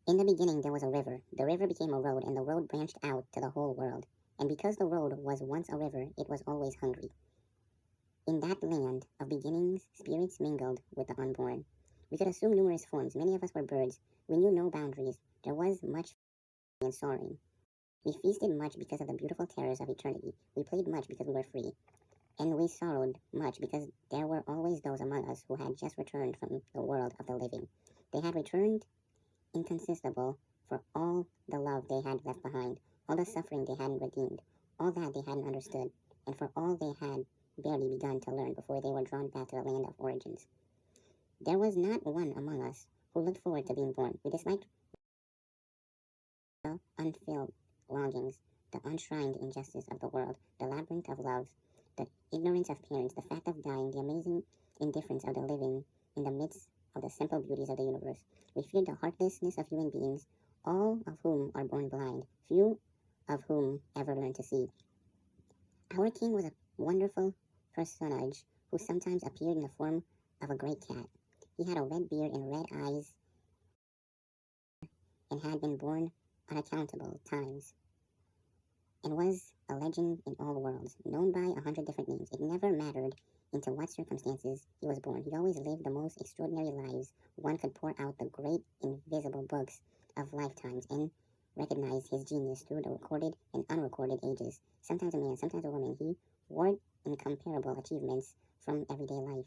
In the beginning there was a river. The river became a road, and the road branched out to the whole world. And because the road was once a river, it was always hungry. In that land of beginnings, spirits mingled with the unborn. We could assume numerous forms. Many of us were birds. We knew no boundaries. There was much and soaring. We feasted much because of the beautiful terrors of eternity. We played much because we were free. And we sorrowed much because there were always those among us who had just returned from the world of the living. They had returned inconsistible for all the love they had left behind, all the suffering they hadn't redeemed, all that they hadn't understood, and for all they had barely begun to learn before they were drawn back to the land of origins. There was not one among us who looked forward to being born. We disliked the unfilled longings, the unshrined injustice of the world, the labyrinth of loves, the ignorance of parents, the fact of dying, the amazing indifference of the living in the midst of the simple beauties of the universe. We feared the heartlessness of human beings, all of whom are born blind, few of whom ever learn to see. Our king was a wonderful personage who sometimes appeared in the form of a great cat. He had a red beard and red eyes and had been born unaccountable times and was a legend in all worlds, known by 100 different names. It never mattered into what circumstances he was born. He always lived the most extraordinary lives. One could pour out the great invisible books of lifetimes and recognize his genius through the recorded and unrecorded ages. Sometimes a man, sometimes a woman, he wore incomparable achievements from everyday life.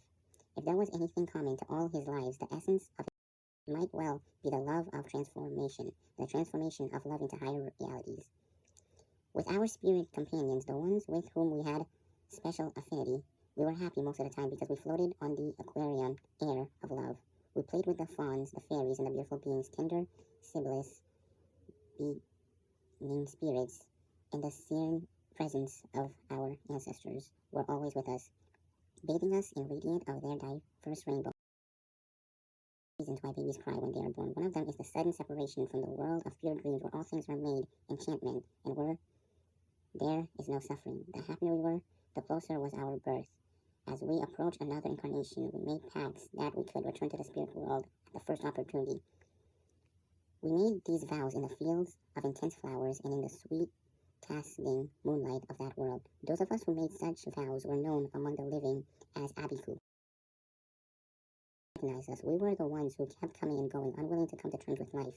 If there was anything common to all his lives, the essence of it might well be the love of transformation, the transformation of love into higher realities. With our spirit companions, the ones with whom we had special affinity, we were happy most of the time because we floated on the aquarium air of love. We played with the fauns, the fairies, and the beautiful beings, tender, sibless, being spirits, and the serene presence of our ancestors were always with us, bathing us in radiant of their diverse rainbow. Reasons why babies cry when they are born. One of them is the sudden separation from the world of pure dreams where all things are made enchantment and where there is no suffering. The happier we were, the closer was our birth. As we approached another incarnation, we made pacts that we could return to the spirit world at the first opportunity. We made these vows in the fields of intense flowers and in the sweet casting moonlight of that world. Those of us who made such vows were known among the living as abiku. Recognize us. We were the ones who kept coming and going, unwilling to come to terms with life.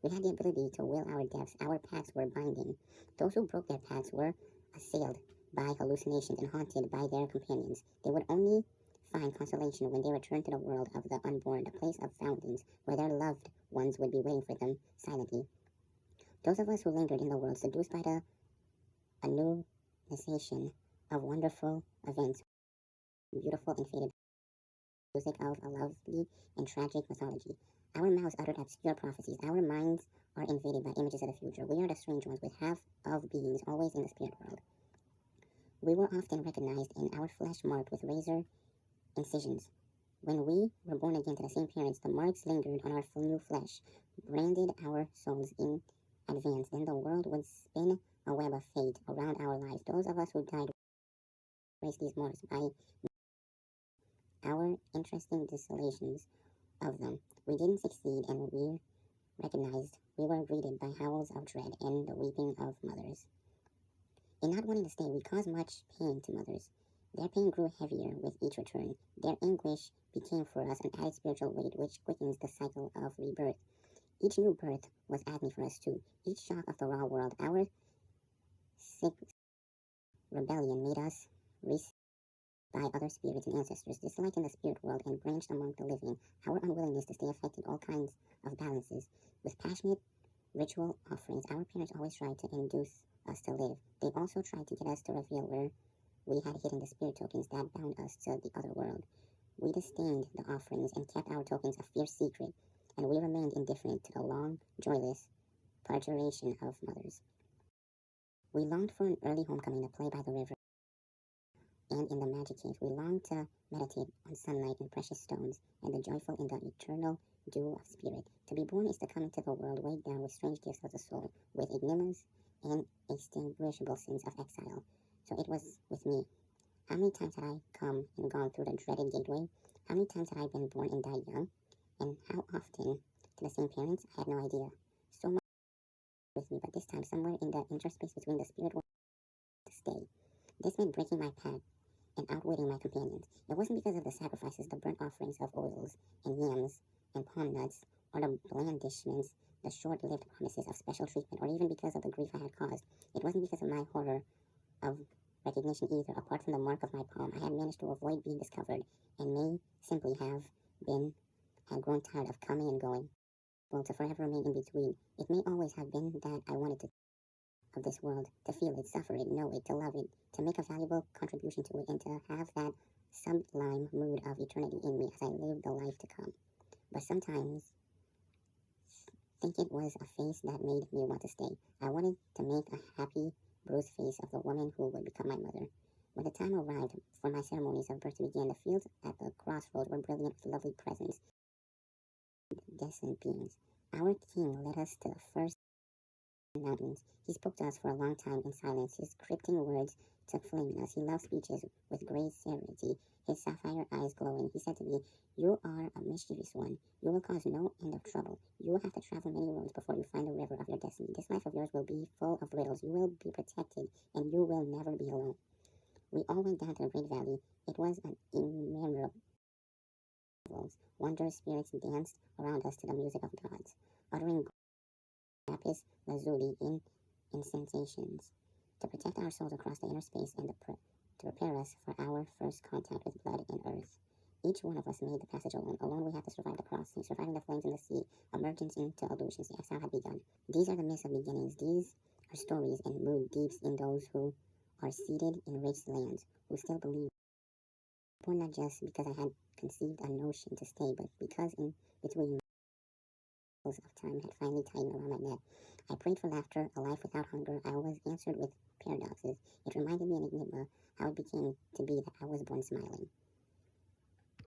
We had the ability to will our deaths. Our pacts were binding. Those who broke their pacts were assailed by hallucinations and haunted by their companions. They would only find consolation when they returned to the world of the unborn, the place of fountains, where their loved ones would be waiting for them silently. Those of us who lingered in the world, seduced by the annunciation of wonderful events, beautiful and faded music of a lovely and tragic mythology. Our mouths uttered obscure prophecies. Our minds are invaded by images of the future. We are the strange ones with half of beings always in the spirit world. We were often recognized in our flesh marked with razor incisions. When we were born again to the same parents, the marks lingered on our new flesh, branded our souls in advance. Then the world would spin a web of fate around our lives. Those of us who died erased these marks by our interesting desolations of them. We didn't succeed, and we recognized we were greeted by howls of dread and the weeping of mothers. In not wanting to stay, we caused much pain to mothers. Their pain grew heavier with each return. Their anguish became for us an added spiritual weight which quickens the cycle of rebirth. Each new birth was agony for us too. Each shock of the raw world, our sick rebellion made us by other spirits and ancestors, disliked in the spirit world and branched among the living. Our unwillingness to stay affected all kinds of balances. With passionate ritual offerings, our parents always tried to induce us to live. They also tried to get us to reveal where we had hidden the spirit tokens that bound us to the other world. We disdained the offerings and kept our tokens a fierce secret, and we remained indifferent to the long, joyless parturition of mothers. We longed for an early homecoming to play by the river and in the magic cave. We longed to meditate on sunlight and precious stones, and the joyful in the eternal dew of spirit. To be born is to come into the world weighed down with strange gifts of the soul, with ignominious and extinguishable sins of exile. So it was with me. How many times had I come and gone through the dreaded gateway? How many times had I been born and died young? And how often to the same parents? I had no idea. with me, but this time, somewhere in the interspace between the spirit world and to stay. This meant breaking my path and outwitting my companions. It wasn't because of the sacrifices, the burnt offerings of oils and yams and palm nuts, or the blandishments, the short-lived promises of special treatment, or even because of the grief I had caused. It wasn't because of my horror of recognition either. Apart from the mark of my palm, I had managed to avoid being discovered, and may simply had grown tired of coming and going, well, to forever remain in between. It may always have been that I wanted to of this world, to feel it, suffer it, know it, to love it, to make a valuable contribution to it, and to have that sublime mood of eternity in me as I lived the life to come. But sometimes think it was a face that made me want to stay. I wanted to make a happy, bruised face of the woman who would become my mother. When the time arrived for my ceremonies of birth to begin, the fields at the crossroads were brilliant with lovely presents, decent beings. Our king led us to the first mountains. He spoke to us for a long time in silence. His cryptic words took flame in us. He loved speeches with great serenity, his sapphire eyes glowing. He said to me, "You are a mischievous one. You will cause no end of trouble. You will have to travel many roads before you find the river of your destiny. This life of yours will be full of riddles. You will be protected, and you will never be alone." We all went down to the great valley. It was an immemorable wondrous spirits danced around us to the music of gods, uttering lapis lazuli in incantations to protect our souls across the inner space and to prepare us for our first contact with blood and earth. Each one of us made the passage alone. Alone we had to survive the crossing, surviving the flames in the sea, emergence into illusions. The exile had begun. These are the myths of beginnings. These are stories and mood deeps in those who are seated in rich lands, who still believe. Born not just because I had conceived a notion to stay, but because in between of time had finally tightened around my neck. I prayed for laughter, a life without hunger. I was answered with paradoxes. It reminded me an enigma how it became to be that I was born smiling.